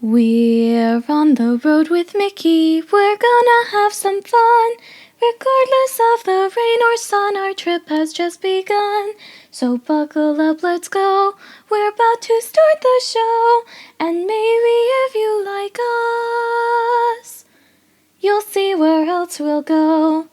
We're on the road with Mickey, we're gonna have some fun. Regardless of the rain or sun, our trip has just begun. So buckle up, let's go, we're about to start the show. And maybe if you like us, you'll see where else we'll go.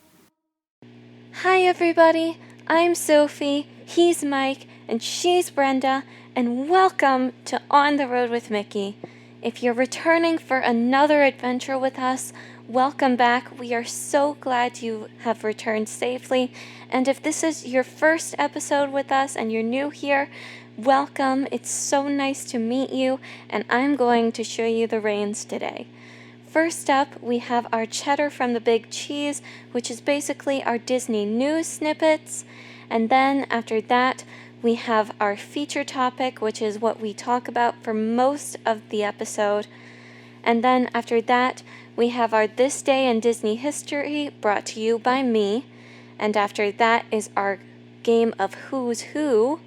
Hi everybody, I'm Sophie, he's Mike, and she's Brenda, and welcome to On the Road with Mickey. If you're returning for another adventure with us, welcome back. We are so glad you have returned safely. And if this is your first episode with us and you're new here, welcome. It's so nice to meet you, and I'm going to show you the reins today. First up, we have our Cheddar from the Big Cheese, which is basically our Disney news snippets. And then after that, we have our feature topic, which is what we talk about for most of the episode. And then after that, we have our This Day in Disney History, brought to you by me. And after that is our game of Who's Who,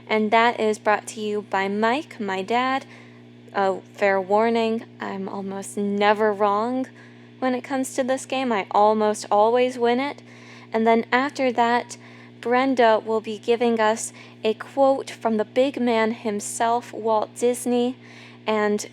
and that is brought to you by Mike, my dad. Oh, fair warning, I'm almost never wrong when it comes to this game. I almost always win it. And then after that, Brenda will be giving us a quote from the big man himself, Walt Disney, and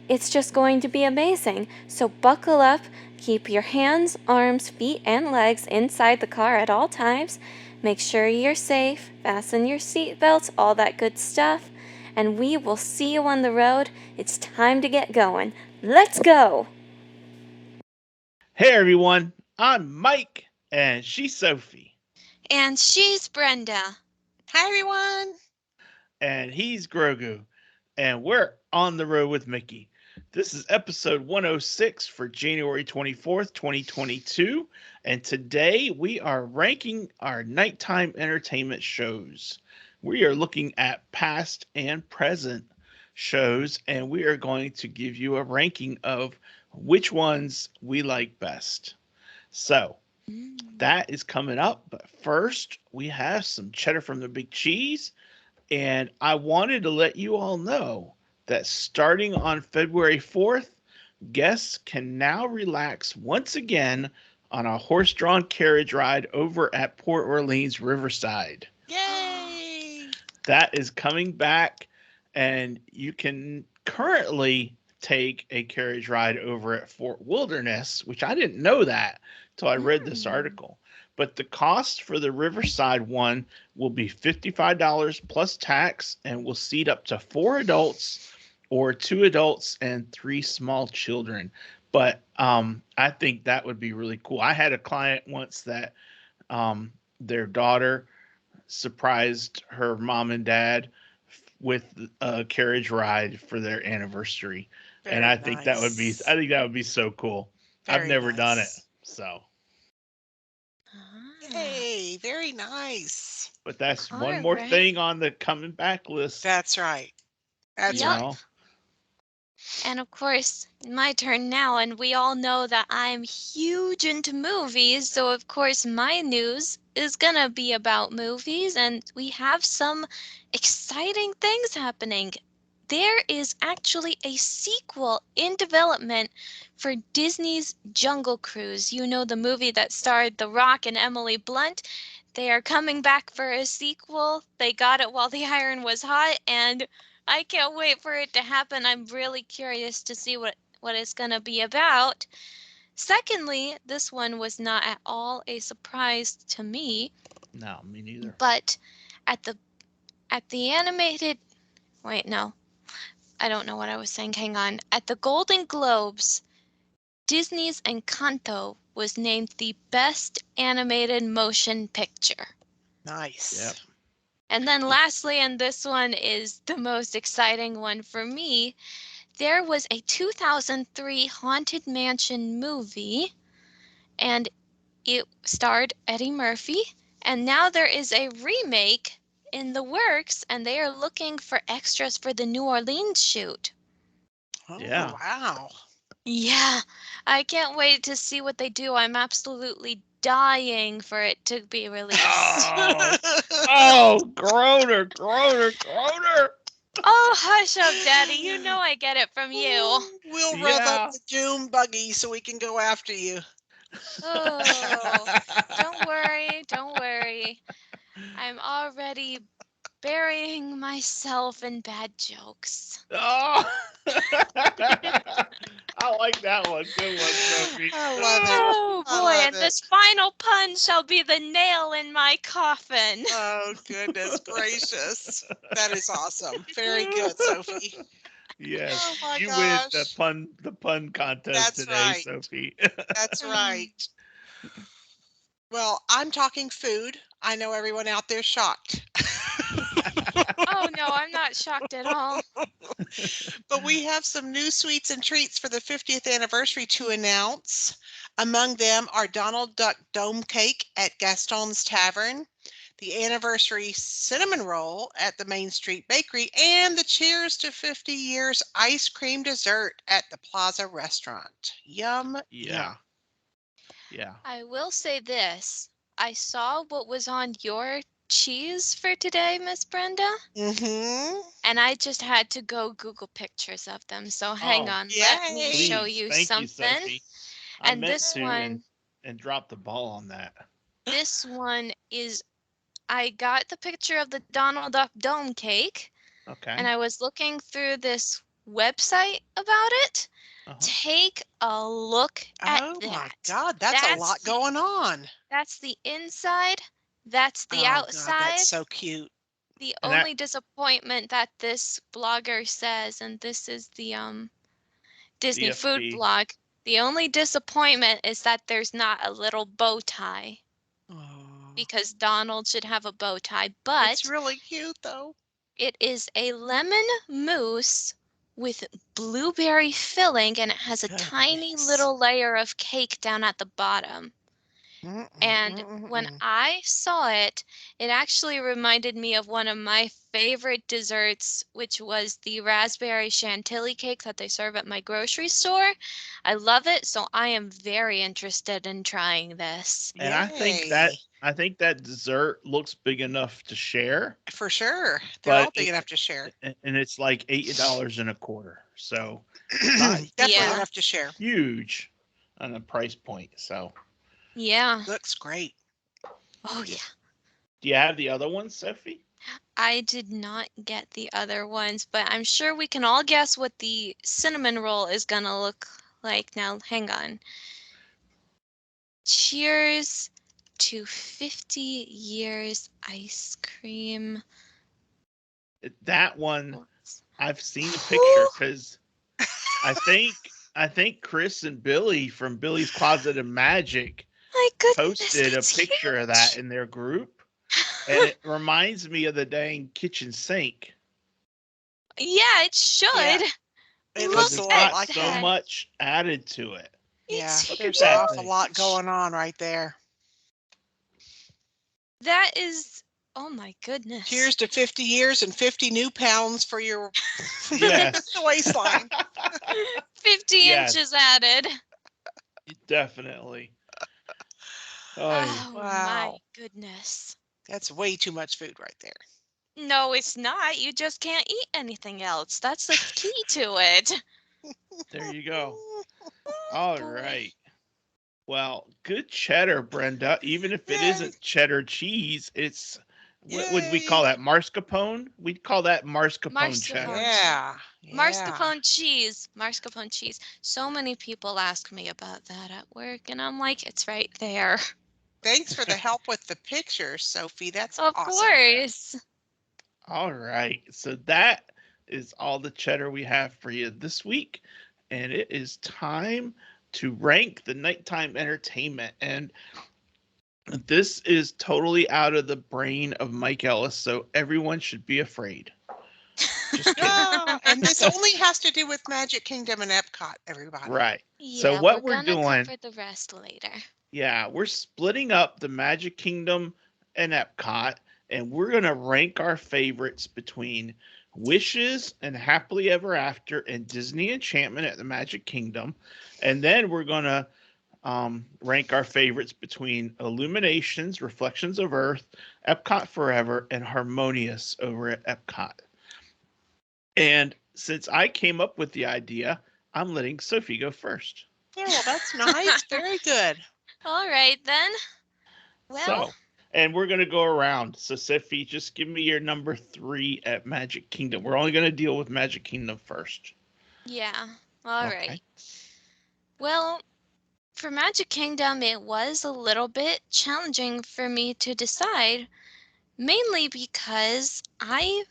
it's just going to be amazing. So buckle up, keep your hands, arms, feet, and legs inside the car at all times. Make sure you're safe, fasten your seatbelts, all that good stuff. And we will see you on the road. It's time to get going. Let's go! Hey everyone, I'm Mike, and she's Sophie. And she's Brenda. Hi, everyone. And he's Grogu, and we're on the road with Mickey. This is episode 106 for January 24th, 2022, and today we are ranking our nighttime entertainment shows. We are looking at past and present shows, and we are going to give you a ranking of which ones we like best. So, that is coming up, but first we have some cheddar from the big cheese, and I wanted to let you all know that starting on February 4th, guests can now relax once again on a horse-drawn carriage ride over at Port Orleans Riverside. Yay! That is coming back, and you can currently take a carriage ride over at Fort Wilderness, which I didn't know that till I read this article. But the cost for the Riverside one will be $55 plus tax, and will seat up to 4 adults or 2 adults and 3 small children. But I think that would be really cool. I had a client once that their daughter surprised her mom and dad with a carriage ride for their anniversary. And Very nice. I think that would be so cool. I've Very never done it. nice. So, Yay! Very nice. but that's one All more right. thing on the coming back list, That's right. That's you Yep. right. know. And of course, my turn now, and we all know that I'm huge into movies, so of course my news is gonna be about movies, and we have some exciting things happening. There is actually a sequel in development for Disney's Jungle Cruise. You know, the movie that starred The Rock and Emily Blunt. They are coming back for a sequel. They got it while the iron was hot, and I can't wait for it to happen. I'm really curious to see what it's going to be about. Secondly, this one was not at all a surprise to me, No, me neither. but at the animated wait, no. I don't know what I was saying. Hang on. At the Golden Globes, Disney's Encanto was named the best animated motion picture. Nice. Yep. And then lastly, and this one is the most exciting one for me, there was a 2003 Haunted Mansion movie, and it starred Eddie Murphy, and now there is a remake in the works, and they are looking for extras for the New Orleans shoot. Oh, Yeah. wow. Yeah, I can't wait to see what they do. I'm absolutely dying for it to be released. Oh, oh, Groner, Groner, Groner. Oh, hush up, Daddy. You know I get it from you. We'll rev up Yeah. the doom buggy so we can go after you. Oh, don't worry, don't worry. I'm already burying myself in bad jokes. Oh. I like that one. Good one, Sophie. I love it. Oh I boy, love and it. this final pun shall be the nail in my coffin. Oh, goodness gracious. That is awesome. Very good, Sophie. Yes, Oh my you win gosh. the pun contest That's today, right. Sophie. That's Mm. right. Well, I'm talking food. I know everyone out there's shocked. Oh no, I'm not shocked at all. But we have some new sweets and treats for the 50th anniversary to announce. Among them are Donald Duck Dome Cake at Gaston's Tavern, the anniversary cinnamon roll at the Main Street Bakery, and the Cheers to 50 Years ice cream dessert at the Plaza Restaurant. Yum, Yeah, yum. yeah. I will say this. I saw what was on your cheese for today, Miss Brenda, Mm-hmm. and I just had to go Google pictures of them. So hang Oh, on, let me Yay. show please, you thank you, something. Sophie. I And meant this to one, and drop the ball on that. is I got the picture of the Donald Duck Dome cake, and Okay. I was looking through this website about it. Uh-huh. Take a look at Oh my that. God, that's a That's lot going on. that's the inside, that's the Oh God, that's outside. so cute. The And that only disappointment that this blogger says, and this is the Disney food DFP. blog, the only disappointment is that there's not a little bow tie Oh, because Donald should have a bow tie, it's but really cute though. it is a lemon mousse with blueberry filling, and it has a tiny Goodness. little layer of cake down at the bottom. Mm-mm, And mm-mm, when mm-mm. I saw it, it actually reminded me of one of my favorite desserts, which was the raspberry chantilly cake that they serve at my grocery store. I love it, so I am very interested in trying this. and Yay. I think that dessert looks big enough to share, For sure. They're all but big enough to share. and it's like $8 and a quarter. So not Definitely Yeah, not enough to share. huge on the price point. So yeah. Looks great. Oh, yeah. yeah. Do you have the other one, Sophie? I did not get the other ones, but I'm sure we can all guess what the cinnamon roll is gonna look like. Now, hang on. Cheers to 50 years ice cream. That one Let's- I've seen a picture because I think Chris and Billy from Billy's Closet of Magic My goodness, posted a that's picture of that huge. in their group, and it reminds me of the dang kitchen sink Yeah, it Yeah, should. it because Look looks a it's lot at got like so that. that. much added to it. Yeah, It's Look at there's an that awful thing. lot huge. going on right there. That is, oh my goodness. Cheers to 50 years and 50 new pounds for your Yes. waistline. 50 Yes, inches added. definitely. Oh, yeah. Oh my Wow. goodness. That's way too much food right there. No, it's not. You just can't eat anything else. That's the key to it. There you go. Oh All boy. right. Well, good cheddar, Brenda. Even if it Yay. isn't cheddar cheese, it's what would we call Yay. that? Mascarpone? We'd call that mascarpone cheddar. Mascarpone cheese. Yeah. Yeah. Mascarpone cheese. Mascarpone cheese. So many people ask me about that at work, and I'm like, it's right there. Thanks for the help with the pictures, Sophie. That's Of awesome. course. All right. So that is all the cheddar we have for you this week. And it is time to rank the nighttime entertainment. And this is totally out of the brain of Mike Ellis. So everyone should be afraid. Just kidding. And this only has to do with Magic Kingdom and Epcot, everybody. Right. So Yeah, we're what we're gonna doing, cover the rest later. yeah, we're splitting up the Magic Kingdom and Epcot, and we're going to rank our favorites between Wishes and Happily Ever After and Disney Enchantment at the Magic Kingdom. And then we're going to rank our favorites between Illuminations, Reflections of Earth, Epcot Forever, and Harmonious over at Epcot. And since I came up with the idea, I'm letting Sophie go first. Yeah, well, that's nice. Very good. All right, then. Well, So, and we're going to go around. So, Sophie, just give me your number 3 at Magic Kingdom. We're only going to deal with Magic Kingdom first. yeah. All Okay. right. Well, for Magic Kingdom, it was a little bit challenging for me to decide, mainly because it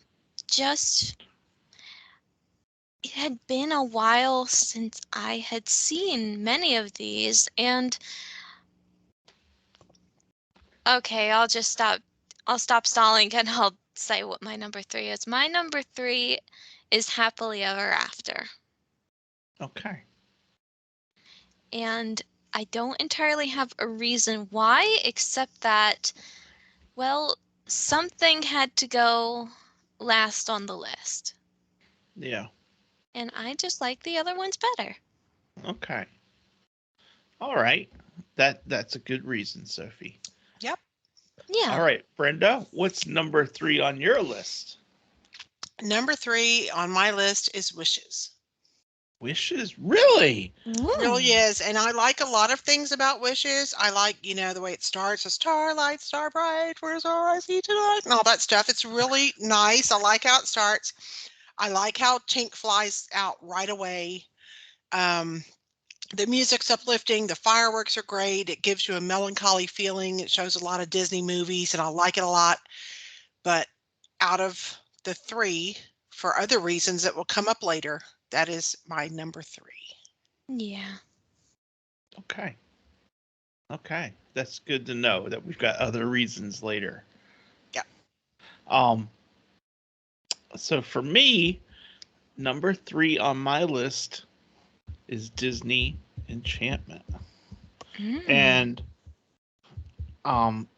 had been a while since I had seen many of these, and okay, I'll stop stalling and I'll say what my number 3 is. My number 3 is Happily Ever After. Okay. And I don't entirely have a reason why, except that, well, something had to go last on the list. Yeah. And I just like the other ones better. Okay. All right. That's a good reason, Sophie. Yep. Yeah. All right, Brenda, what's number 3 on your list? Number 3 on my list is Wishes. Wishes? Really? Really is. And I like a lot of things about Wishes. I like, the way it starts, a starlight, star bright, where's all I see tonight, and all that stuff. It's really nice. I like how it starts. I like how Tink flies out right away. The music's uplifting. The fireworks are great. It gives you a melancholy feeling. It shows a lot of Disney movies, and I like it a lot. But out of the 3, for other reasons that will come up later, that is my number 3. Yeah. Okay. Okay. That's good to know that we've got other reasons later. Yeah. So for me, number 3 on my list is Disney Enchantment. And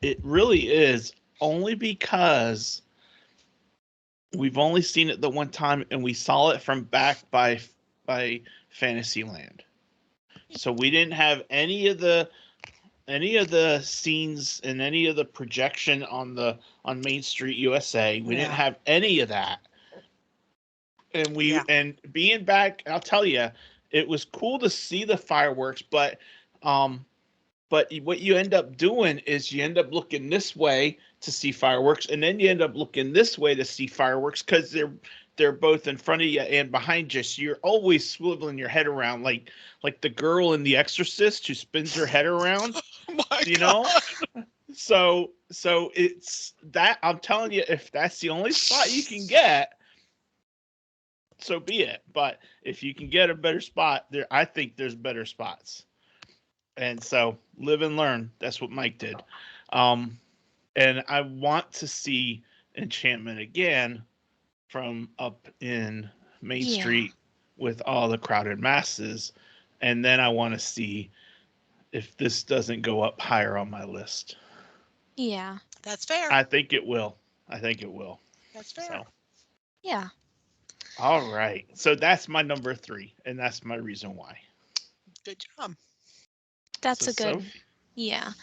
it really is only because we've only seen it the one time and we saw it from back by Fantasyland. So we didn't have any of the scenes and any of the projection on Main Street USA. We didn't have any of that. And and being back, I'll tell you, it was cool to see the fireworks, but what you end up doing is you end up looking this way to see fireworks, and then you end up looking this way to see fireworks because they're both in front of you and behind you. So you're always swiveling your head around like the girl in The Exorcist who spins her head around. Oh my you God. know? So it's that, I'm telling you, if that's the only spot you can get, so be it. But if you can get a better spot, I think there's better spots. And so live and learn. That's what Mike did. And I want to see Enchantment again from up in Main Street with all the crowded masses. And then I want to see if this doesn't go up higher on my list. Yeah. That's fair. I think it will. That's fair. So. Yeah. All right. So that's my number 3, and that's my reason why. Good job. That's So, a good. Sophie? Yeah.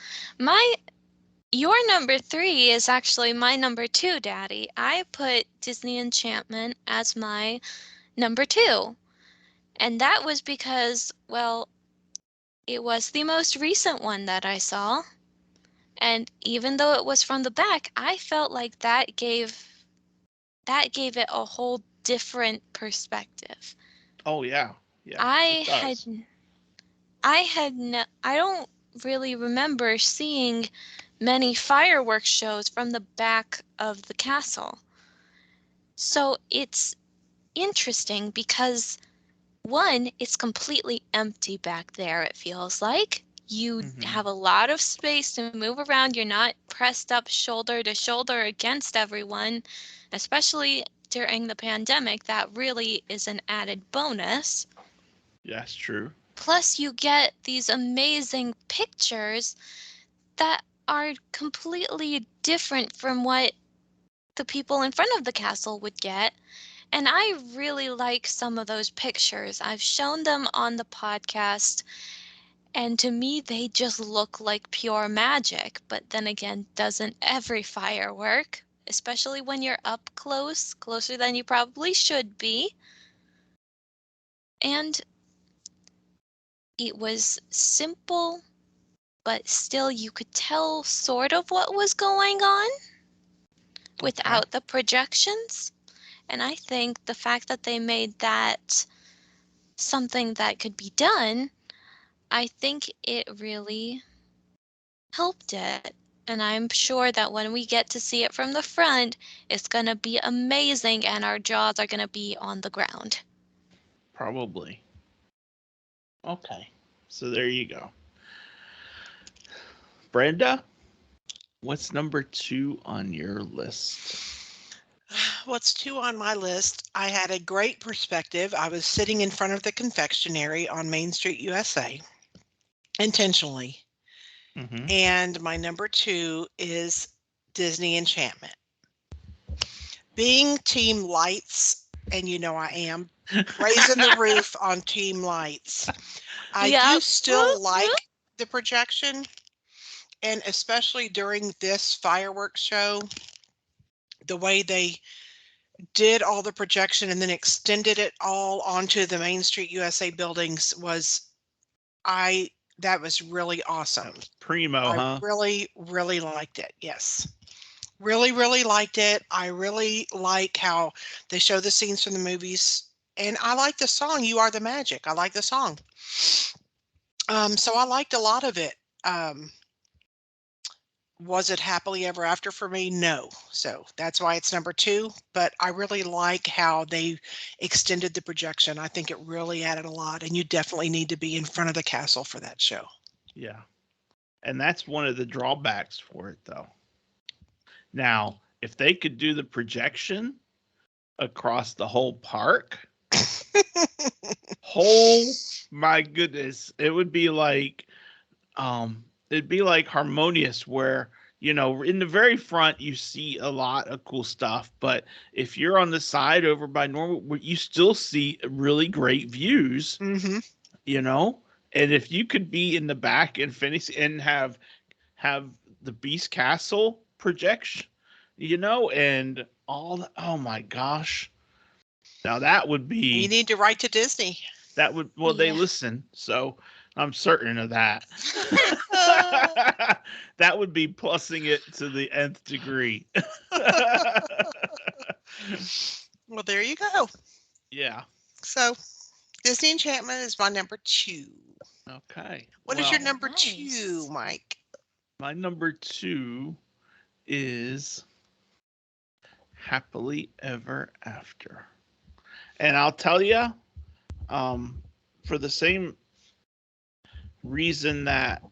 Your number 3 is actually my number 2, Daddy. I put Disney Enchantment as my number 2. And that was because, well, it was the most recent one that I saw. And even though it was from the back, I felt like that gave it a whole different perspective. Oh yeah. Yeah. I don't really remember seeing many fireworks shows from the back of the castle. So it's interesting because, one, it's completely empty back there, it feels like. You have a lot of space to move around. You're not pressed up shoulder to shoulder against everyone, especially during the pandemic. That really is an added bonus. That's true. Plus, you get these amazing pictures that are completely different from what the people in front of the castle would get. And I really like some of those pictures. I've shown them on the podcast, and to me, they just look like pure magic. But then again, doesn't every firework? especially when you're up close, closer than you probably should be. And it was simple, but still you could tell sort of what was going on without the projections. And I think the fact that they made that something that could be done, I think it really helped it. And I'm sure that when we get to see it from the front, it's going to be amazing and our jaws are going to be on the ground. Probably. Okay. So there you go. Brenda, what's number 2 on your list? What's 2 on my list? I had a great perspective. I was sitting in front of the confectionery on Main Street, USA, intentionally. Mm-hmm. And my number 2 is Disney Enchantment. Being Team Lights, and you know I am, raising the roof on Team Lights. I do still like the projection, and especially during this fireworks show, the way they did all the projection and then extended it all onto the Main Street USA buildings that was really awesome. That was primo, I really, really liked it. Yes. Really, really liked it. I really like how they show the scenes from the movies. And I like the song, You Are the Magic. I like the song. So I liked a lot of it. Was it happily ever after for me? No. So that's why it's number 2. But I really like how they extended the projection. I think it really added a lot. And you definitely need to be in front of the castle for that show. Yeah. And that's one of the drawbacks for it, though. Now, if they could do the projection across the whole park, oh my goodness, it would be like Harmonious, where in the very front you see a lot of cool stuff, but if you're on the side over by Normal, you still see really great views. Mm-hmm. And if you could be in the back and finish and have the Beast Castle projection, and all oh my gosh. Now that would be You need to write to Disney. That would they listen, so I'm certain of that. That would be plussing it to the nth degree. Well, there you go. Yeah. So Disney Enchantment is my number 2. Okay. What is your number 2, Mike? My number 2 is Happily Ever After. And I'll tell you, for the same reason that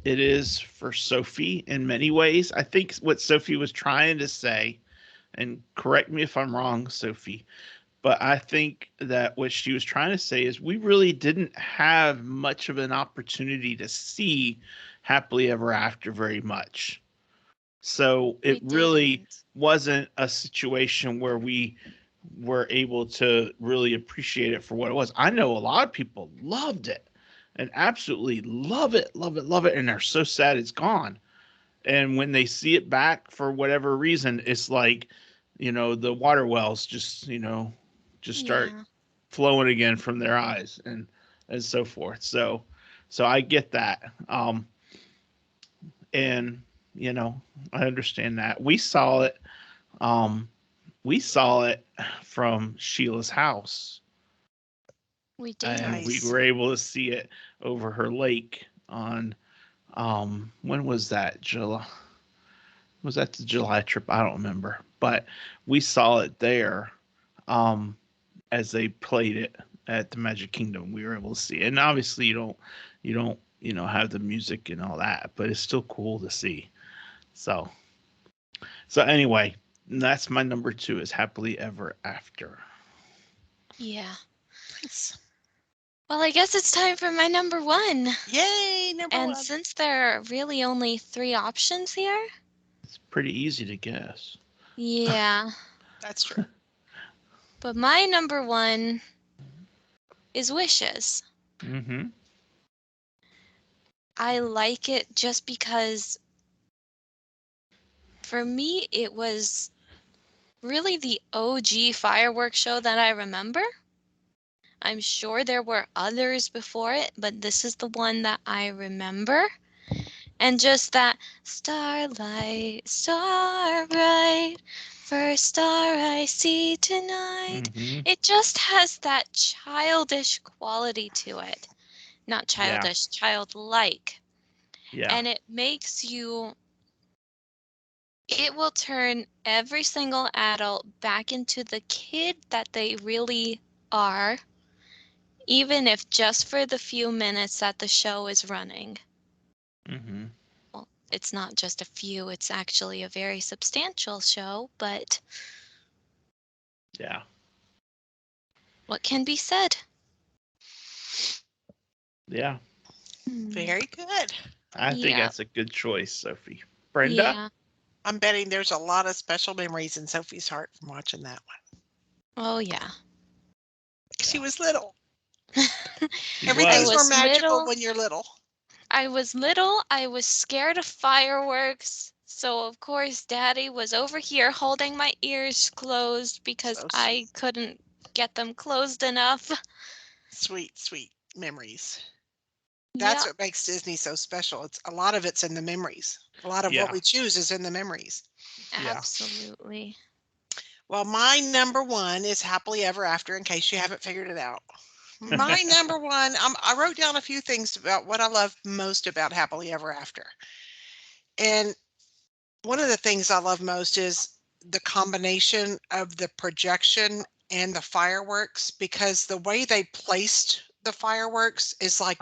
it is for Sophie in many ways. I think what Sophie was trying to say, and correct me if I'm wrong, Sophie, but I think that what she was trying to say is we really didn't have much of an opportunity to see Happily Ever After very much. So it really wasn't a situation where we were able to really appreciate it for what it was. I know a lot of people loved it and absolutely love it, and they're so sad it's gone. And when they see it back for whatever reason, it's like, the water wells just start flowing again from their eyes and so forth. So I get that. And I understand that. We saw it from Sheila's house. We did. And we were able to see it over her lake on when was that? July? Was that the July trip? I don't remember. But we saw it there as they played it at the Magic Kingdom. We were able to see it. And obviously you don't have the music and all that, but it's still cool to see. So anyway, that's my number 2 is Happily Ever After. Yeah. Thanks. Well, I guess it's time for my number 1. Yay, number 1. And since there are really only 3 options here, it's pretty easy to guess. Yeah. That's true. But my number 1 is Wishes. Mm-hmm. I like it just because For me, it was really the OG fireworks show that I remember. I'm sure there were others before it, but this is the one that I remember. And just that starlight, star bright, first star I see tonight. Mm-hmm. It just has that childish quality to it. Not Yeah. childish, childlike. Yeah. And it makes you, it will turn every single adult back into the kid that they really are, even if just for the few minutes that the show is running. Mm-hmm. Well, it's not just a few, it's actually a very substantial show, but Yeah. what can be said? Yeah. Very good. I think Yeah. that's a good choice, Sophie. Brenda? Yeah. I'm betting there's a lot of special memories in Sophie's heart from watching that one. Oh, yeah. She was little. She Everything's more was magical little. when you're little. I was little. I was scared of fireworks. So, of course, Daddy was over here holding my ears closed because So I couldn't get them closed enough. sweet, sweet memories. Yeah, That's what makes Disney so special. It's a lot of it's in the memories. A lot of what Yeah. we choose is in the memories. Yeah. absolutely. Well, my number one is Happily Ever After, in case you haven't figured it out. My number one, I wrote down a few things about what I love most about Happily Ever After. And one of the things I love most is the combination of the projection and the fireworks, because the way they placed the fireworks is like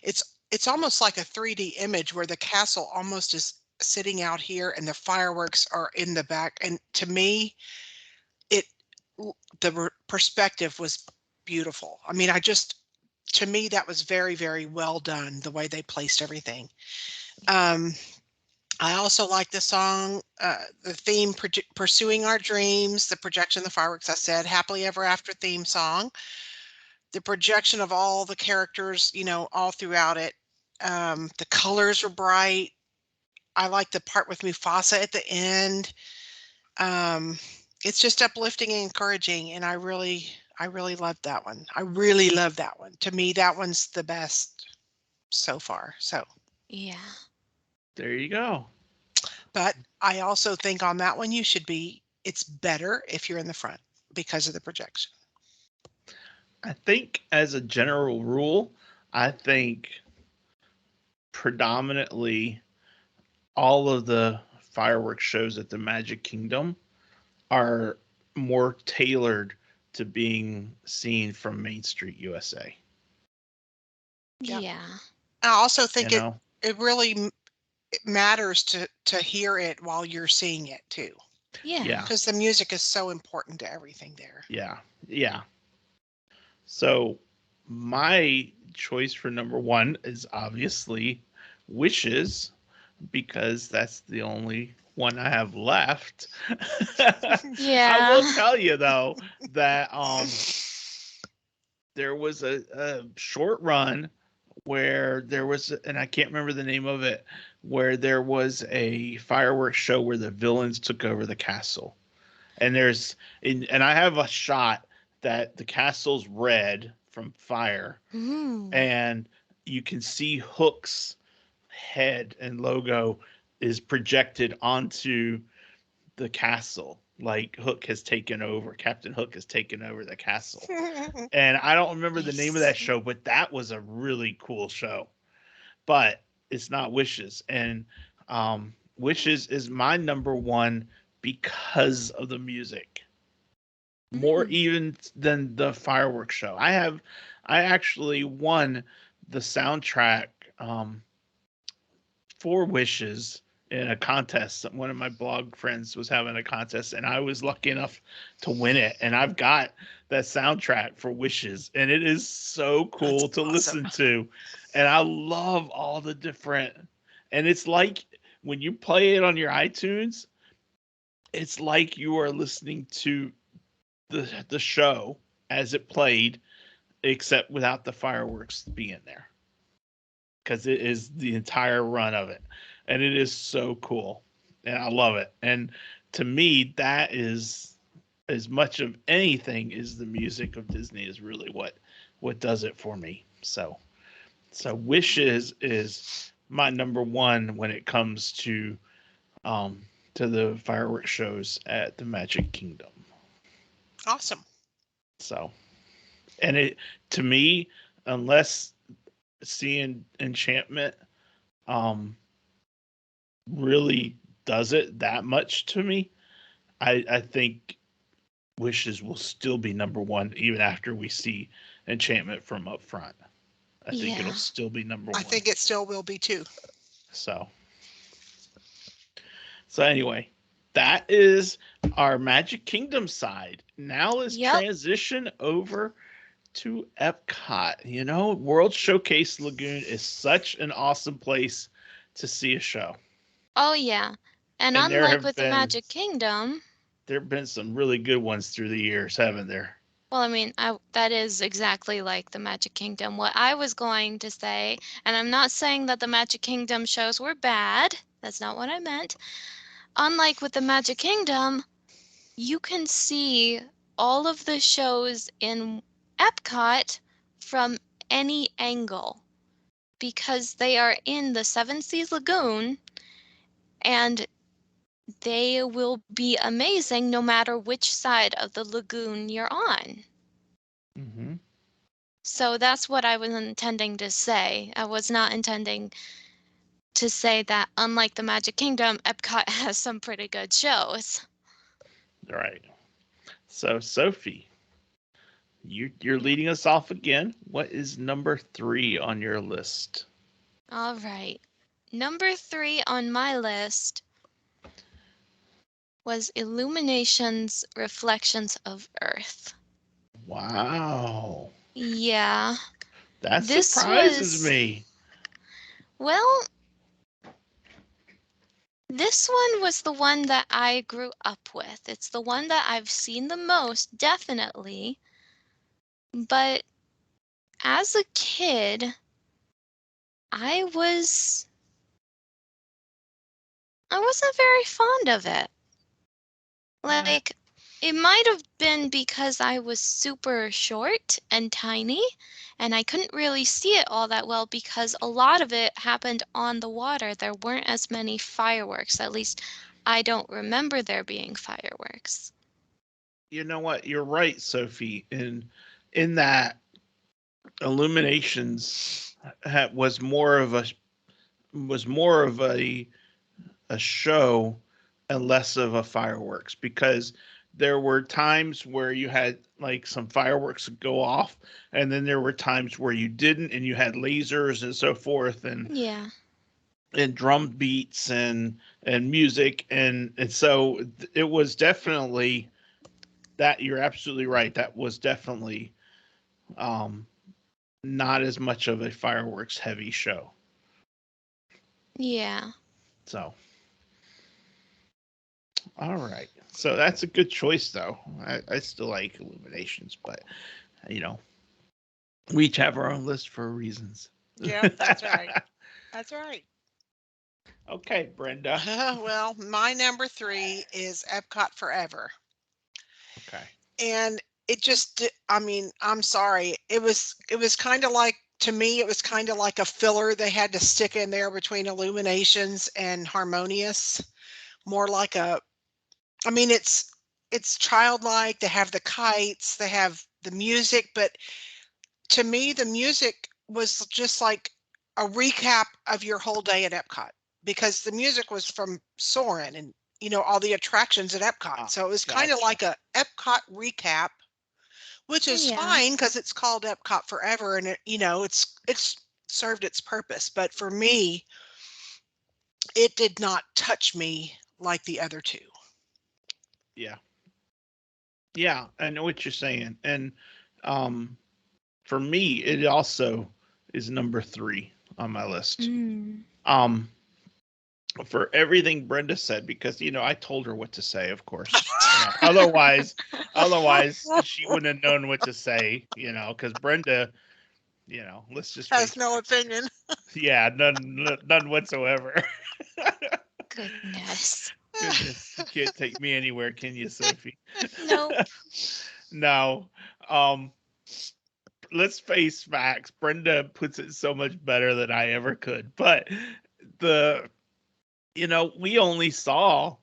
it's it's almost like a 3D image where the castle almost is sitting out here and the fireworks are in the back. And to me, it the perspective was beautiful. I mean, to me that was very, very well done, the way they placed everything. Um, I also like the song, the theme, Pursuing Our Dreams, the projection, the fireworks, I said, Happily Ever After theme song, the projection of all the characters, all throughout it. The colors were bright. I like the part with Mufasa at the end. Um, it's just uplifting and encouraging, and I really love that one. I really love that one. To me, that one's the best so far. So, Yeah. There you go. but I also think on that one it's better if you're in the front because of the projection. I think as a general rule, I think predominantly all of the fireworks shows at the Magic Kingdom are more tailored to being seen from Main Street, USA. Yeah. Yeah. I also think You it know? it really it matters to hear it while you're seeing it too, Yeah. Yeah. because the music is so important to everything there. Yeah. Yeah. So my choice for number one is obviously Wishes, because that's the only one I have left. I will Yeah. tell you though that there was a short run where there was, and I can't remember the name of it, where there was a fireworks show where the villains took over the castle. And I have a shot that the castle's red from fire, Ooh. and you can see Hook's head and logo is projected onto the castle. Like Captain Hook has taken over the castle. And I don't remember the name of that Nice. show, but that was a really cool show. But it's not Wishes. And Wishes is my number one because of the music, more Mm. even than the fireworks show. I actually won the soundtrack for Wishes in a contest. One of my blog friends was having a contest, and I was lucky enough to win it. And I've got that soundtrack for Wishes, and it is so cool That's to awesome. listen to. And I love all the different, and it's like when you play it on your iTunes, it's like you are listening to the show as it played, except without the fireworks being there, because it is the entire run of it, and it is so cool. and I love it. And to me, that is as much of anything is the music of Disney is really what does it for me. So Wishes is my number one when it comes um to the fireworks shows at the Magic Kingdom. Awesome. So, and it to me, unless seeing Enchantment um really does it that much to me, I think Wishes will still be number one even after we see Enchantment from up front. I think it'll Yeah. still be number I one. think it still will be too. So, so anyway, that is our Magic Kingdom side. Now let's Yep. transition over to Epcot. World Showcase Lagoon is such an awesome place to see a show. Oh yeah. And And there unlike have with the been Magic Kingdom, some really good ones through the years, haven't there? well, I mean, that is exactly like the Magic Kingdom. What I was going to say, and I'm not saying that the Magic Kingdom shows were bad. That's not what I meant. Unlike with the Magic Kingdom, you can see all of the shows in Epcot from any angle because they are in the Seven Seas Lagoon and they will be amazing no matter which side of the lagoon you're on. Mm-hmm. So that's what I was intending to say. I was not intending to say that unlike the Magic Kingdom, Epcot has some pretty good shows. All right. So, Sophie, you're leading us off again. What is number 3 on your list? All right. Number 3 on my list was Illumination's Reflections of Earth. Wow. Yeah, That this surprises was, me. well, this one was the one that I grew up with. It's the one that I've seen the most, definitely. But as a kid, I was I wasn't very fond of it. Uh, Like, it might have been because I was super short and tiny, and I couldn't really see it all that well because a lot of it happened on the water. There weren't as many fireworks. At least I don't remember there being fireworks. you know what? You're right, Sophie. In that Illuminations was more of a show and less of a fireworks, because there were times where you had like some fireworks go off, and then there were times where you didn't, and you had lasers and so forth, Yeah. and drum beats and music, and so it was definitely that. You're absolutely right. That was definitely um not as much of a fireworks heavy show. Yeah. So, all right. So that's a good choice, though. I still like Illuminations, but you know, we each have our own list for reasons. Yeah, that's right. That's right. Okay, Brenda. Well, my number 3 is Epcot Forever. Okay. And it just I mean, I'm sorry. It was kind of like, to me it was kind of like a filler they had to stick in there between Illuminations and Harmonious. More like a, I mean, it's childlike. They have the kites, they have the music, but to me the music was just like a recap of your whole day at Epcot, because the music was from Soarin' and all the attractions at Epcot. Ah, So it was kind of gotcha. like a Epcot recap, which is Yeah. fine because it's called Epcot Forever, and it's served its purpose. But for me, it did not touch me like the other two. Yeah. Yeah, I know what you're saying, and um, for me, it also is number 3 on my list. Mm. Um, for everything Brenda said, because I told her what to say, of course. Otherwise she wouldn't have known what to say. Because Brenda, let's just Has face no opinion. it. Yeah, none whatsoever. Goodness. Goodness, you can't take me anywhere, can you, Sophie? Nope. No. Um, let's face facts. Brenda puts it so much better than I ever could. But the we only saw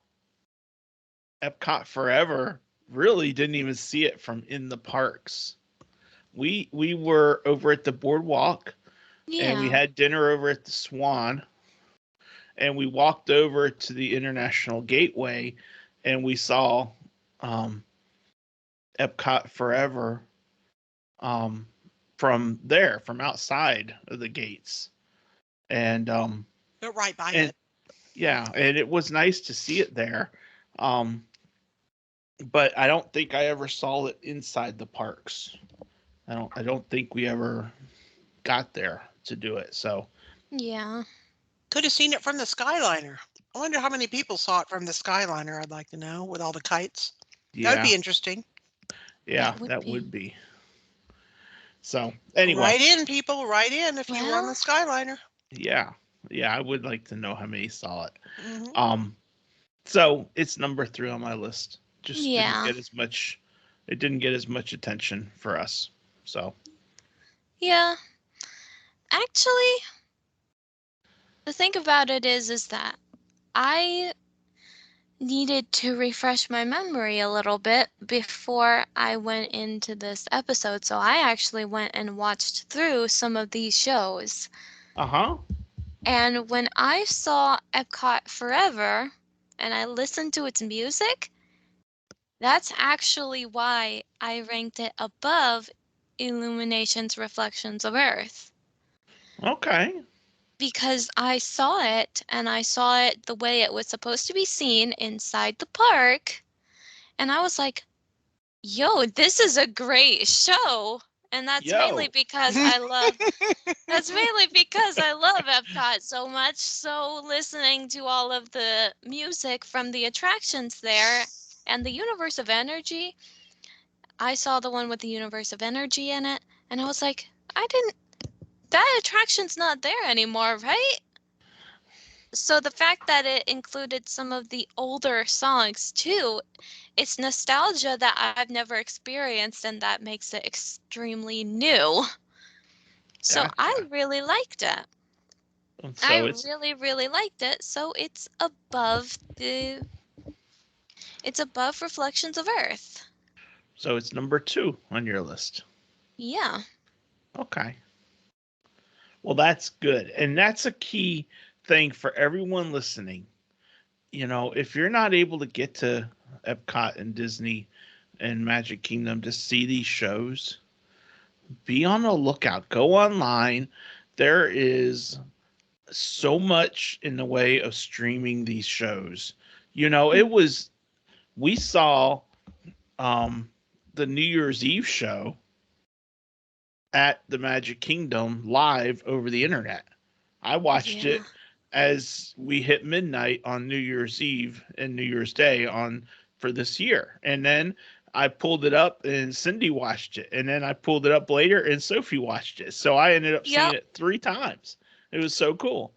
Epcot Forever. Really didn't even see it from in the parks. We were over at the boardwalk and we Yeah. had dinner over at the Swan and we walked over to the International Gateway and we saw um, Epcot Forever um, from there, from outside of the gates. And Go right by and it. yeah, and it was nice to see it there. Um, but I don't think I ever saw it inside the parks. I don't think we ever got there to do it. So Yeah. Could have seen it from the Skyliner. I wonder how many people saw it from the Skyliner. I'd like to know with all the kites. That would yeah, be interesting. yeah, That would that be. would be. So anyway, Write in, people. Write in if you were on the Well, Skyliner. yeah, yeah, I would like to know how many saw it. Hmm. Um, so it's number 3 on my list. Just didn't yeah. get as much. It didn't get as much attention for us. So Yeah. Actually, the thing about it is that I needed to refresh my memory a little bit before I went into this episode. So I actually went and watched through some of these shows. uh-huh. And when I saw Epcot Forever and I listened to its music, that's actually why I ranked it above Illumination's Reflections of Earth. Okay. Because I saw it and I saw it the way it was supposed to be seen inside the park. And I was like, yo, this is a great show. And Yo. that's mainly because I love Epcot so much. So listening to all of the music from the attractions there and the Universe of Energy, I saw the one with the Universe of Energy in it, and I was like, that attraction's not there anymore, right? So the fact that it included some of the older songs too, it's nostalgia that I've never experienced, and that makes it extremely new. So I Gotcha. really liked it. And I so really, really liked it. So it's above Reflections of Earth. it's number 2 on your list. Yeah. Okay. Well, that's good. And that's a key thing for everyone listening. If you're not able to get to Epcot and Disney and Magic Kingdom to see these shows, be on the lookout. Go online. There is so much in the way of streaming these shows. We saw um, the New Year's Eve show at the Magic Kingdom live over the internet. I watched Yeah. it as we hit midnight on New Year's Eve and New Year's Day on for this year. And then I pulled it up and Cindy watched it. And then I pulled it up later and Sophie watched it. So I ended up seeing Yep. it 3 times. It was so cool.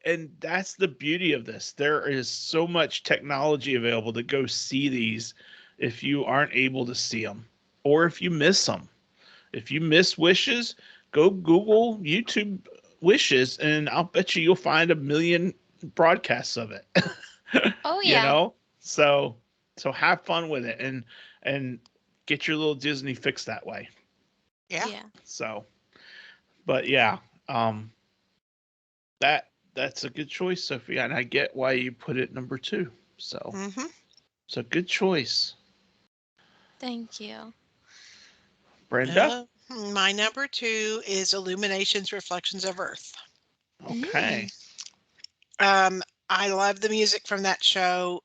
And that's the beauty of this. There is so much technology available to go see these if you aren't able to see them or if you miss them. If you miss Wishes, go Google YouTube Wishes, and I'll bet you'll find a million broadcasts of it. Oh you yeah. know, so have fun with it and get your little Disney fix that way. Yeah. Yeah. So, but yeah, um, that's a good choice, Sophia, and I get why you put it number 2. So, Hmm. good choice, Thank you. Brenda. My number 2 is Illuminations Reflections of Earth. Okay. I love the music from that show.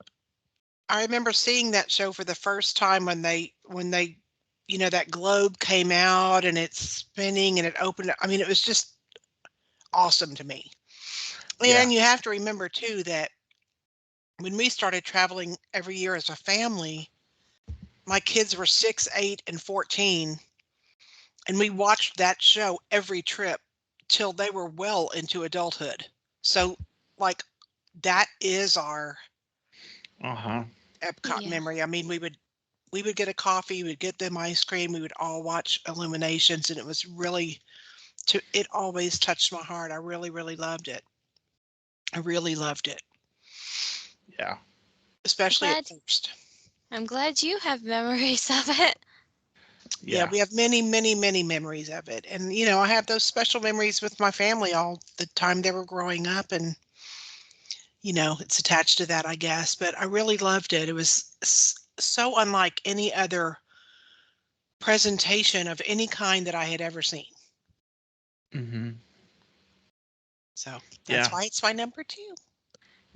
I remember seeing that show for the first time when they that globe came out and it's spinning and it opened. I mean, it was just awesome to me. Yeah. And you have to remember too that when we started traveling every year as a family, my kids were 6, 8, and 14, and we watched that show every trip till they were well into adulthood. So, like, that is our Uh-huh. Epcot Yeah. memory. I mean, we would get a coffee, we'd get them ice cream, we would all watch Illuminations, and it was really it always touched my heart. I really, really loved it. I really loved it, Yeah. especially at Glad first. I'm glad you have memories of it. Yeah, Yeah. we have many, many, many memories of it. And, I have those special memories with my family all the time they were growing up. And, it's attached to that, I guess. But I really loved it. It was so unlike any other presentation of any kind that I had ever seen. Mm-hmm. So that's Yeah. why it's my number two.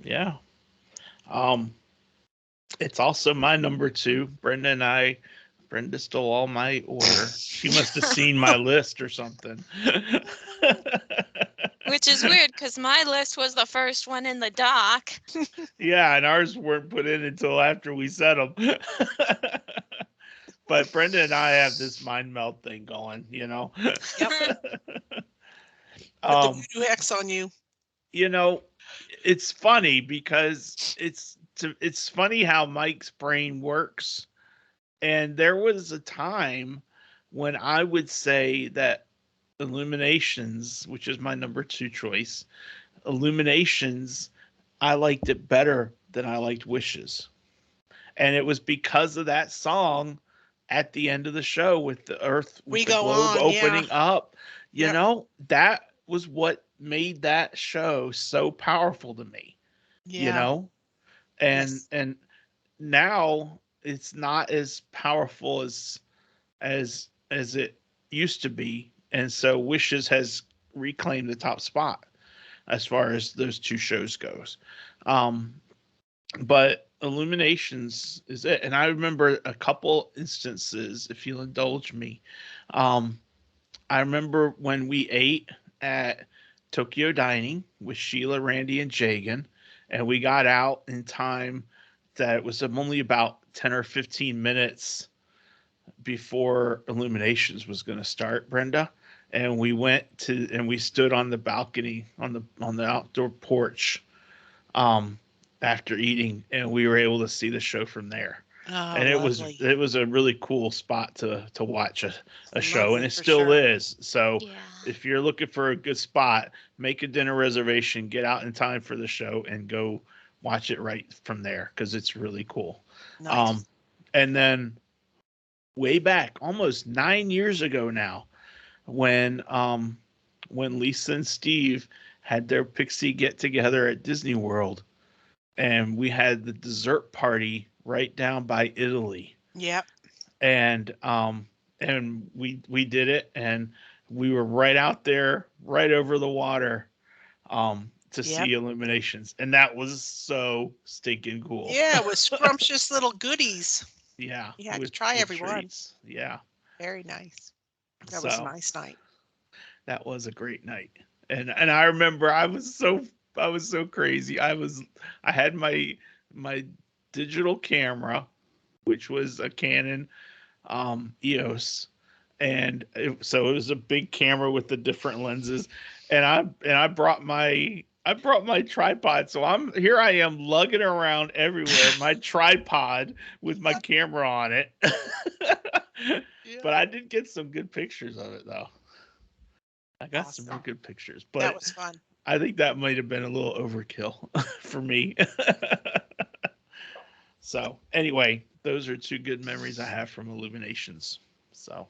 Yeah. Um, it's also my number two. Brenda stole all my order. She must have seen my list or something. Which is weird because my list was the first one in the doc. Yeah, and ours weren't put in until after we said them. But Brenda and I have this mind melt thing going, Yep. Put the um, voodoo hex on you. you know, it's funny because it's funny how Mike's brain works. And there was a time when I would say that Illuminations, which is my number two choice, Illuminations, I liked it better than I liked Wishes. And it was because of that song at the end of the show with the earth, with We the go globe on. Yeah. opening up. Yep. That was what made that show so powerful to me, you Yeah. know? And Yes. and now it's not as powerful as it used to be. And so Wishes has reclaimed the top spot as far as those two shows goes. Um, but Illuminations is it. And I remember a couple instances, if you'll indulge me. Um, I remember when we ate at Tokyo Dining with Sheila, Randy, and Jagan, and we got out in time that it was only about 10 or 15 minutes before Illuminations was going to start, Brenda. And we stood on the balcony on the outdoor porch after eating, and we were able to see the show from there. Oh, And it was lovely. it was a really cool spot to watch a show, and Lovely it for still sure. is. So Yeah. if you're looking for a good spot, make a dinner reservation, get out in time for the show, and go watch it right from there because it's really cool. Um, Nice. and then way back, almost 9 years ago now, when Lisa and Steve had their Pixie get together at Disney World, and we had the dessert party right down by Italy, Yep. and we did it, and we were right out there, right over the water, to Yep. see Illuminations, and that was so stinking cool. Yeah, with scrumptious little goodies. Yeah, You had to with try with every one. treats. Yeah, Very nice. That was a so nice night. that was a great night. And I remember I was so crazy. I had my digital camera, which was a Canon EOS, so it was a big camera with the different lenses, and I brought my tripod. So I am lugging around everywhere my tripod with my camera on it. Yeah. But I did get some good pictures of it though. I got some real Awesome. good pictures, That but was fun. I think that might have been a little overkill for me. So, anyway, those are two good memories I have from Illuminations. So,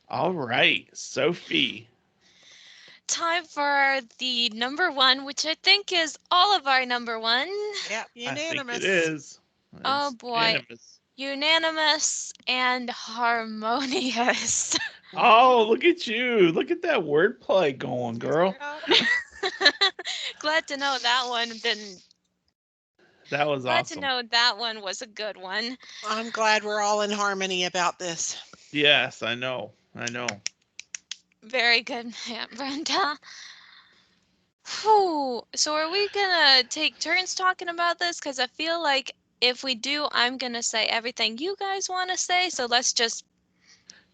all right, Sophie. Time for the number one, which I think is all of our number one. Yeah, I think it unanimous. is. Oh It's boy. unanimous. Unanimous and harmonious. Oh, look at you. Look at that wordplay going, girl. Glad to know that one didn't. That was Glad to awesome. know that one was a good one. I'm glad we're all in harmony about this. Yes, I know. I know. Very good, Brenda. Whew. So are we gonna take turns talking about this? Because I feel like if we do, I'm gonna say everything you guys want to say. So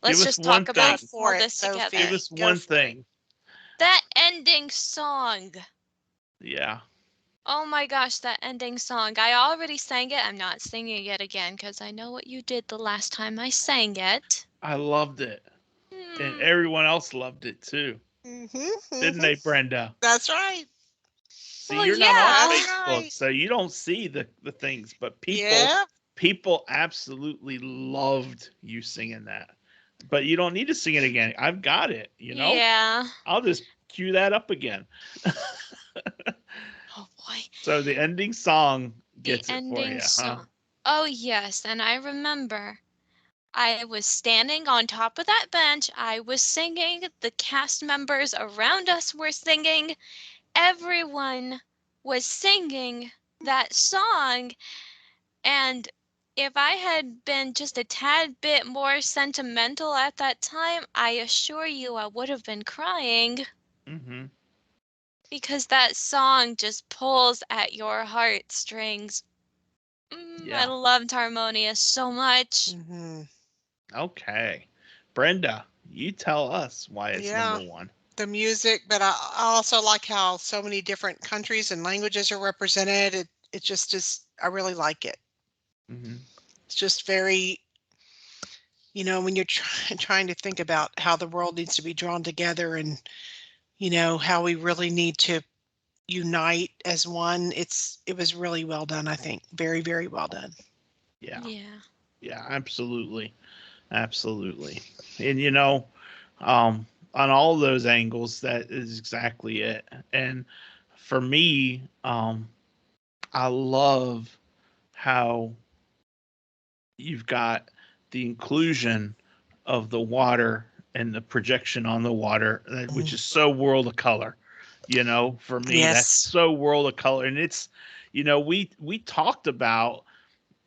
Give let's us just one talk Go about thing. all for it, this Sophie. Give together. us Go one for it. thing. That ending song. Yeah. Oh my gosh, that ending song. I already sang it. I'm not singing it again because I know what you did the last time I sang it. I loved it. And Hmm. everyone else loved it too. Didn't they, Brenda? That's right. See, Well, you're not on That's yeah. Facebook, right. so you don't see the things, but Yeah. people absolutely loved you singing that. But you don't need to sing it again. I've got it, you know? Yeah. I'll just cue that up again. Oh boy. So the ending song The gets it for ending you, huh? song. Oh, yes. And I remember I was standing on top of that bench. I was singing. The cast members around us were singing. Everyone was singing that song. And if I had been just a tad bit more sentimental at that time, I assure you I would have been crying Mm-hmm. because that song just pulls at your heartstrings. I Yeah. loved Harmonious so much. Hmm. Okay. Brenda, you tell us why it's number Yeah. one. The music, but I also like how so many different countries and languages are represented. It just is. I really like it. Mm-hmm. It's just very, when you're trying to think about how the world needs to be drawn together, and how we really need to unite as one. It was really well done, I think. Very, very well done. Yeah. Yeah. Yeah, absolutely. Absolutely. And on all those angles, that is exactly it. And for me, I love how you've got the inclusion of the water and the projection on the water, which Mm. is so World of Color. For me, that's Yes. so World of Color. And it's, we talked about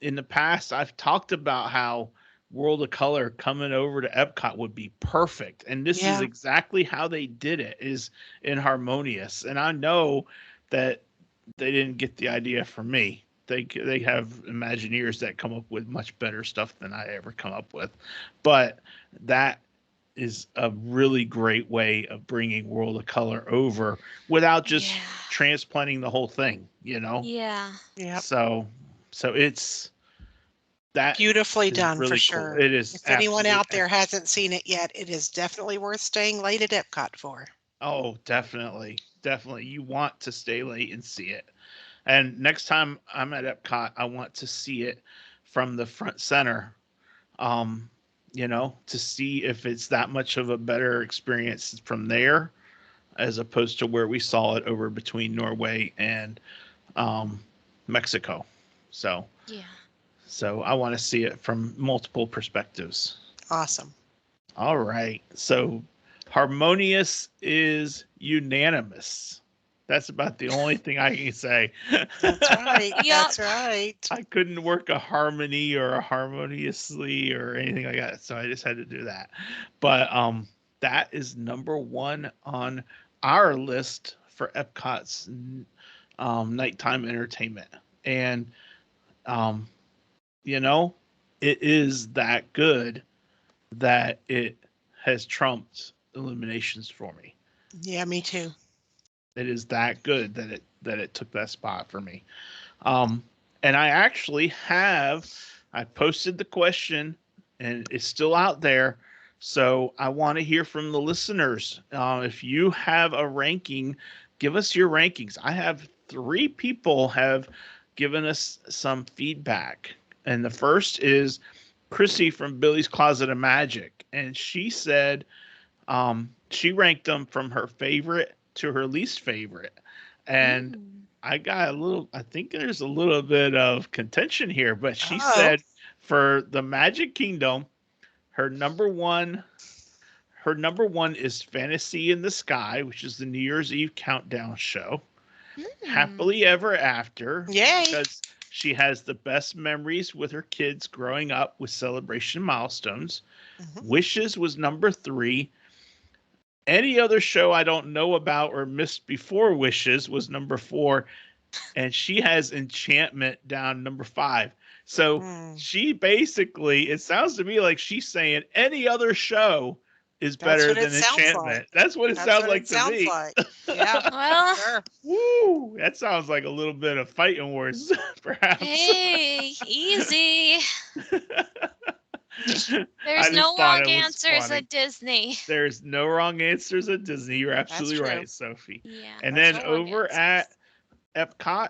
in the past, I've talked about how World of Color coming over to Epcot would be perfect. And this is Yeah. exactly how they did it, is in Harmonious. And I know that they didn't get the idea from me. They have Imagineers that come up with much better stuff than I ever come up with. But that is a really great way of bringing World of Color over without just Yeah. transplanting the whole thing. Yeah. Yep. So it's that Beautifully is done for really cool. sure. It is If anyone absolutely out there hasn't seen it yet, it is definitely worth staying late at Epcot for. oh, definitely. Definitely. You want to stay late and see it. And next time I'm at Epcot, I want to see it from the front center. Um, to see if it's that much of a better experience from there as opposed to where we saw it over between Norway and um, Mexico. So, Yeah. so I want to see it from multiple perspectives. Awesome. All right. So harmonious is unanimous. That's about the only thing I can say. That's right. Yup. That's right. I couldn't work a harmony or a harmoniously or anything like that. So I just had to do that. But that is number one on our list for Epcot's nighttime entertainment. And um, you know, it is that good that it has trumped Illuminations for me. Yeah, me too. It is that good that it took that spot for me. Um, and I actually I posted the question and it's still out there. So I want to hear from the listeners. If you have a ranking, give us your rankings. I have 3 people have given us some feedback. And the first is Chrissy from Billy's Closet of Magic. And she said she ranked them from her favorite to her least favorite. And Mm. I think there's a little bit of contention here, but she Oh, said for the Magic Kingdom, her number one, her number one is Fantasy in the Sky, which is the New Year's Eve countdown show. Mm. Happily Ever After, yay. because she has the best memories with her kids growing up with celebration milestones. Mhm. Wishes was number 3. Any other show I don't know about or missed before Wishes was number 4, and she has Enchantment down number 5. So Mm. she basically, it sounds to me like she's saying any other show is That's better what it than sounds enchantment. like. That's what it That's sounds what like it to sounds me. like. Yeah, Well, sure. Woo! That sounds like a little bit of fighting words, perhaps. hey, easy. I There's just no thought wrong it was answers funny. at Disney. There's no wrong answers at Disney. You're That's absolutely true. right, Sophie. Yeah, And That's then no right. wrong over answers. at Epcot,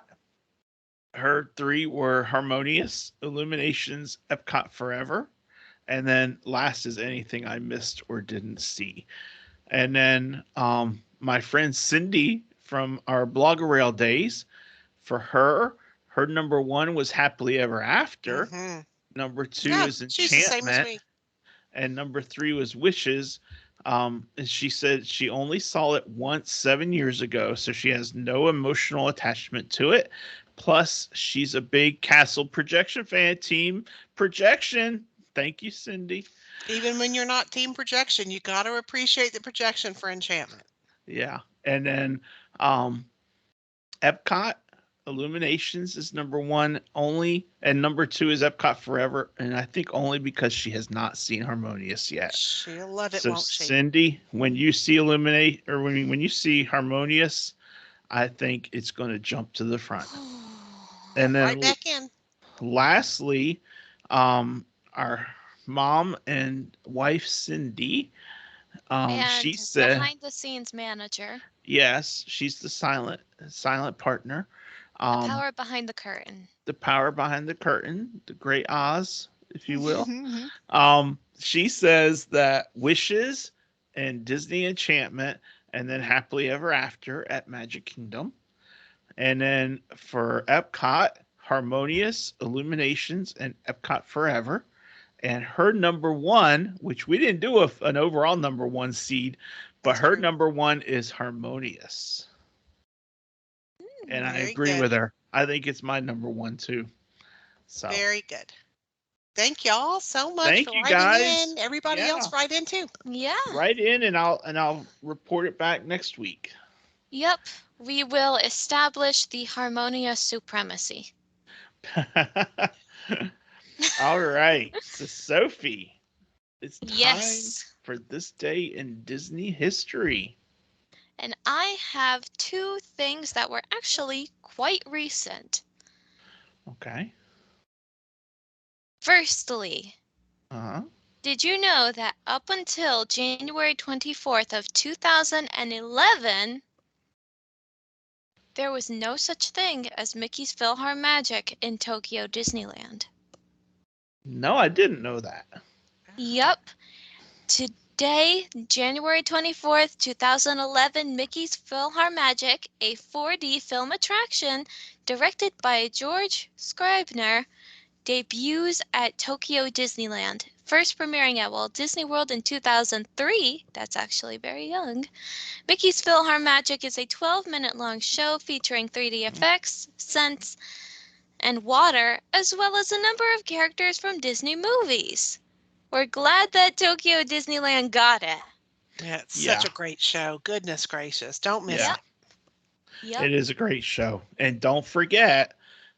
her three were Harmonious, Illuminations, Epcot Forever. And then last is anything I missed or didn't see. And then my friend Cindy from our Blogger Rail days, for her number one was Happily Ever After. Hmm. Number two Yeah, is she's the same as Enchantment. me. And number three was Wishes. And she said she only saw it once 7 years ago, so she has no emotional attachment to it. Plus, she's a big Castle Projection fan. Team Projection. Thank you, Cindy. Even when you're not team projection, you got to appreciate the projection for enchantment. Yeah. And then um, Epcot Illuminations is number one only, and number two is Epcot Forever. And I think only because she has not seen Harmonious yet. She'll love it, So won't she? Cindy, when you see Illuminate or when you see Harmonious, I think it's going to jump to the front. And Right then back in. lastly, our mom and wife Cindy, she And said behind the scenes manager, yes, she's the silent partner. the Um, power behind the curtain. the power behind the curtain, the great Oz, if you will. Mhm. She says that Wishes and Disney Enchantment, and then Happily Ever After at Magic Kingdom. And then for Epcot, Harmonious, Illuminations, and Epcot Forever. And her number one, which we didn't do an overall number one seed, but That's her true. number one is Harmonious. And I Very agree good. with her. I think it's my number one too. So Very good. Thank y'all so much thank for you writing guys. in. Everybody Yeah. else write in too. Yeah. Write in and I'll report it back next week. Yep. We will establish the harmonious supremacy. All right. So Sophie, it's time Yes. for this day in Disney history. And I have two things that were actually quite recent. Okay. Firstly, Uh-huh. did you know that up until January 24th of 2011, there was no such thing as Mickey's PhilharMagic in Tokyo Disneyland? No, I didn't know that. Yep. Today, January 24th, 2011, Mickey's PhilharMagic, a 4D film attraction directed by George Scribner, debuts at Tokyo Disneyland. First premiering at Walt Disney World in 2003, that's actually very young. Mickey's PhilharMagic is a 12-minute long show featuring 3D effects, scents, and water, as well as a number of characters from Disney movies. We're glad that Tokyo Disneyland got it. Yeah, it's Yeah. such a great show. Goodness gracious. Don't miss Yeah. it. Yep. It is a great show. And don't forget,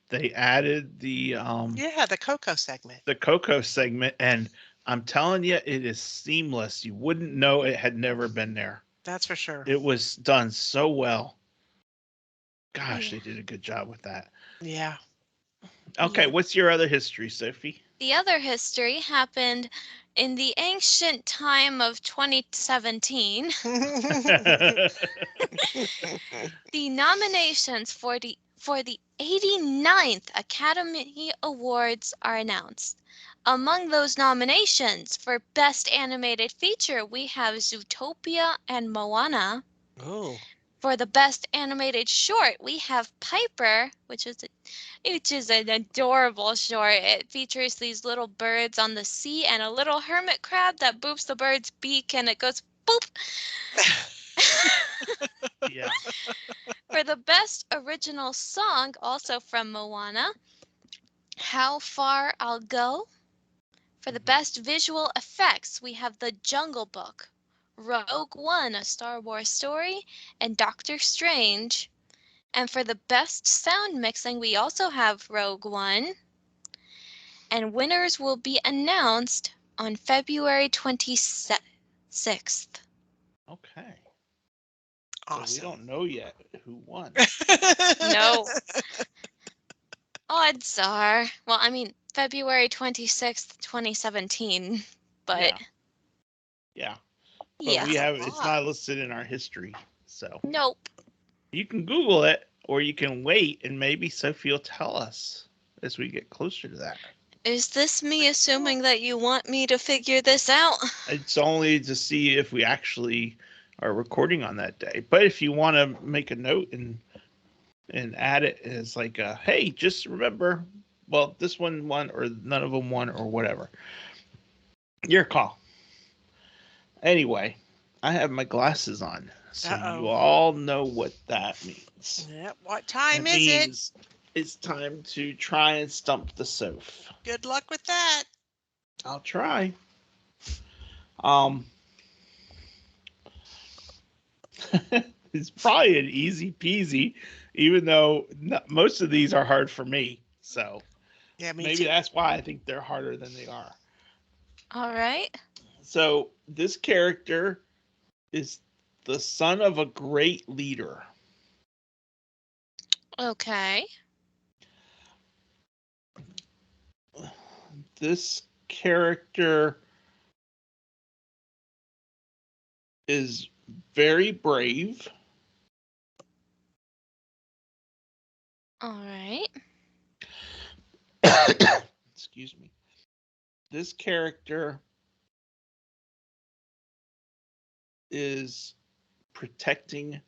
they added Yeah, the Coco segment. the Coco segment, and I'm telling you, it is seamless. You wouldn't know it had never been there. That's for sure. It was done so well. Gosh, Yeah. they did a good job with that. Yeah. Okay, Yeah. what's your other history, Sophie? The other history happened in the ancient time of 2017. The nominations for the 89th Academy Awards are announced. Among those nominations for Best Animated Feature, we have Zootopia and Moana. Oh. For the Best Animated Short, we have Piper, which is an adorable short. It features these little birds on the sea and a little hermit crab that boops the bird's beak and it goes boop. Yeah. For the Best Original Song, also from Moana, How Far I'll Go. For the Best Visual Effects, we have The Jungle Book, Rogue One, A Star Wars Story, and Doctor Strange. And for the Best Sound Mixing, we also have Rogue One. And winners will be announced on February 27th. 6th. Okay. Awesome. So we don't know yet who won. No. Odds are, well, I mean, February 26th, 2017, but Yeah. But yeah. we have, a it's lot. not listed in our history. So Nope. you can Google it, or you can wait, and maybe Sophie will tell us as we get closer to that. Is this me assuming that you want me to figure this out? It's only to see if we actually are recording on that day. But if you want to make a note and add it as like a, hey, just remember, well, this one won or none of them won or whatever. Your call. Anyway, I have my glasses on, so you all know what that means. Yep. What time It is it? means it's time to try and stump the Soph. Good luck with that. I'll try. It's probably an easy peasy, even though most of these are hard for me. So Yeah, me maybe too. that's why I think they're harder than they are. All right. So this character is the son of a great leader. Okay. This character is very brave. All right. Excuse me. This character is protecting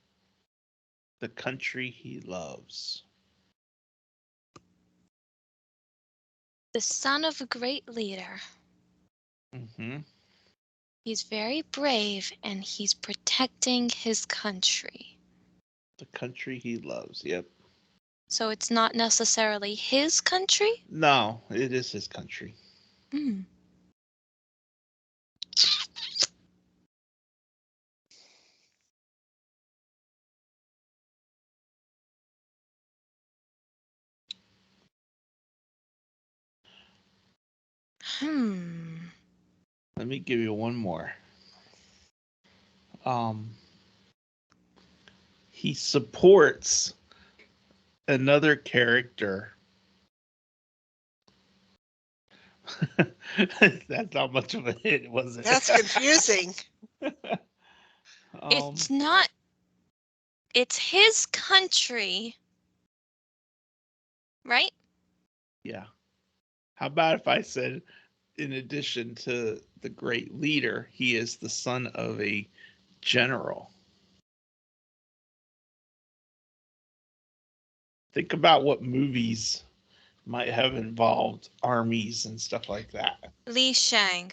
the country he loves. The son of a great leader. Mm-hmm. He's very brave and he's protecting his country. The country he loves. Yep. So it's not necessarily his country? No, it is his country. Hmm. Let me give you one more. He supports another character. That's not much of a hit, was it? That's confusing. It's not. It's his country. Right? Yeah. How about if I said, in addition to the great leader, he is the son of a general? Think about what movies might have involved armies and stuff like that. Li Shang.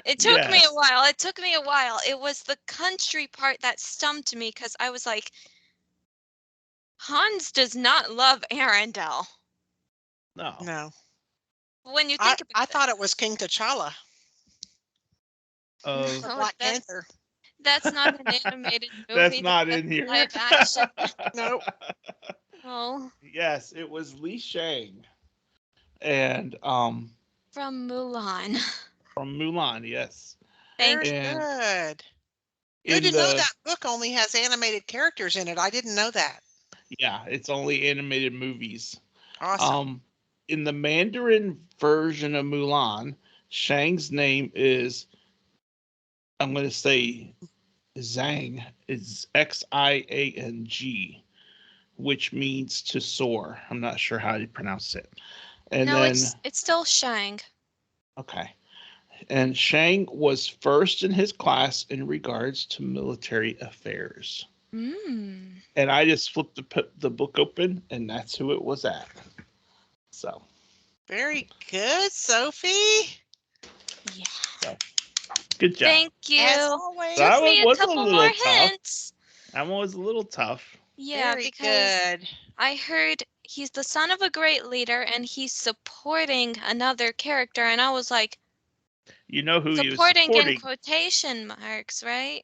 It took me Yes. a while. It took me a while. It was the country part that stumped me because I was like, Hans does not love Arendelle. No. No. When you think about I it. thought it was King T'Challa. Of No, Black Panther. That's not an animated movie. that's not in here. Live action. Nope. Oh, Yes, it was Li Shang. And from Mulan. from Mulan, yes. Thank Very you. And good. Good to in know the that book only has animated characters in it. I didn't know that. yeah, it's only animated movies. Awesome. In the Mandarin version of Mulan, Shang's name is, I'm going to say Zhang. It's Xiang, which means to soar. I'm not sure how you pronounce it. And No, then it's still Shang. okay. And Shang was first in his class in regards to military affairs. Mm. And I just flipped the book open, and that's who it was at. So Very good, Sophie. Yeah. So, good job. Thank you. As always. That Gives one me a was a couple little more tough. hints. That one was a little tough. Yeah, Very because good. I heard he's the son of a great leader and he's supporting another character, and I was like, You know who he was supporting in supporting? quotation marks, right?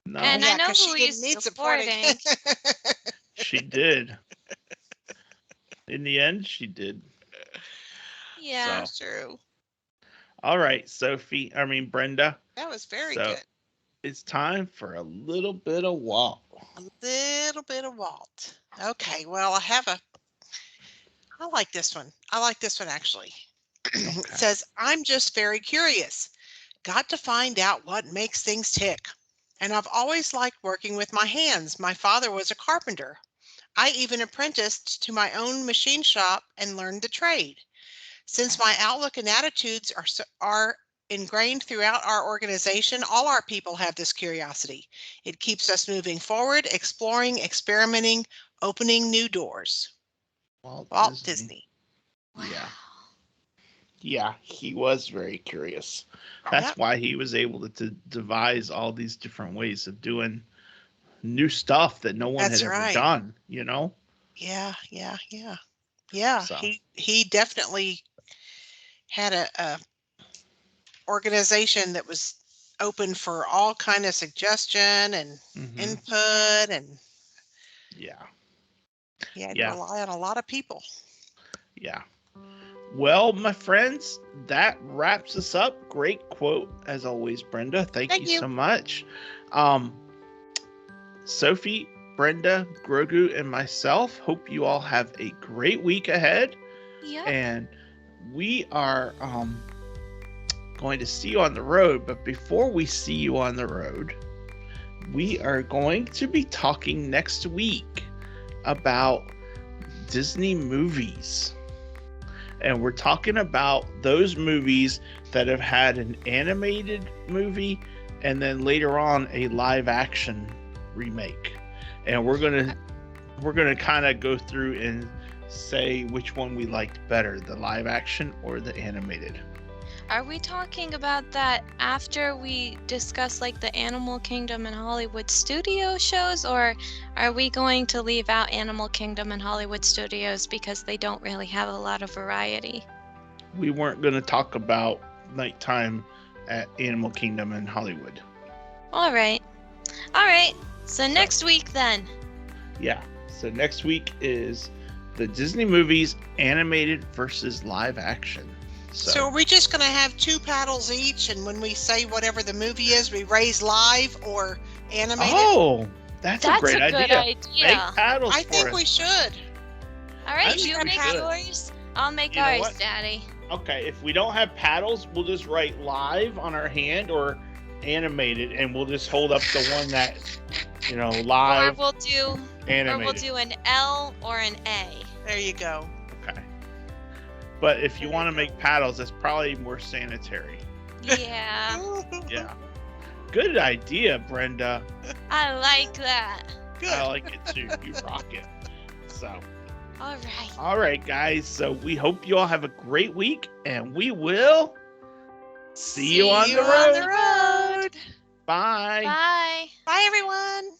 No, And I Yeah, know because who she didn't he's need supporting. supporting. she did. In the end, she did. Yeah. True. All right, Brenda. That was very So good. it's time for a little bit of Walt. A little bit of Walt. Okay, well, I like this one. I like this one actually. It Okay. says, I'm just very curious. Got to find out what makes things tick. And I've always liked working with my hands. My father was a carpenter. I even apprenticed to my own machine shop and learned the trade. Since my outlook and attitudes are ingrained throughout our organization, all our people have this curiosity. It keeps us moving forward, exploring, experimenting, opening new doors. Walt Disney. Wow. Yeah. Yeah, he was very curious. That's Yep. why he was able to devise all these different ways of doing new stuff that no one That's had ever right. done, you know? Yeah. So, He definitely had a organization that was open for all kind of suggestion and input, and yeah. he had to Yeah. rely on a lot of people. Yeah. Well, my friends, that wraps us up. Great quote as always, Brenda. Thank you so much. Sophie, Brenda, Grogu, and myself hope you all have a great week ahead. Yep. And we are going to see you on the road. But before we see you on the road, we are going to be talking next week about Disney movies. And we're talking about those movies that have had an animated movie and then later on a live action remake. And we're gonna kind of go through and say which one we liked better, the live action or the animated. Are we talking about that after we discuss like the Animal Kingdom and Hollywood Studio shows, or are we going to leave out Animal Kingdom and Hollywood Studios because they don't really have a lot of variety? We weren't going to talk about nighttime at Animal Kingdom and Hollywood. All right. So next week then. Yeah. So next week is the Disney movies animated versus live action. So are we just going to have 2 paddles each, and when we say whatever the movie is, we raise live or animated? Oh, that's a great good idea. idea. Make paddles I think we should. All right, think you we make should. yours. I'll make You know ours, what? Daddy. Okay, if we don't have paddles, we'll just write live on our hand or animated, and we'll just hold up the one that, live Or we'll do animated. an L or an A. There you go. Okay. But if you want to make paddles, that's probably more sanitary. Yeah, Yeah. Good idea, Brenda. I like that. Good. I like it too. You rock it. So, All right. right, guys. So we hope you all have a great week, and we will see you on the road. Bye. Bye. Bye, everyone.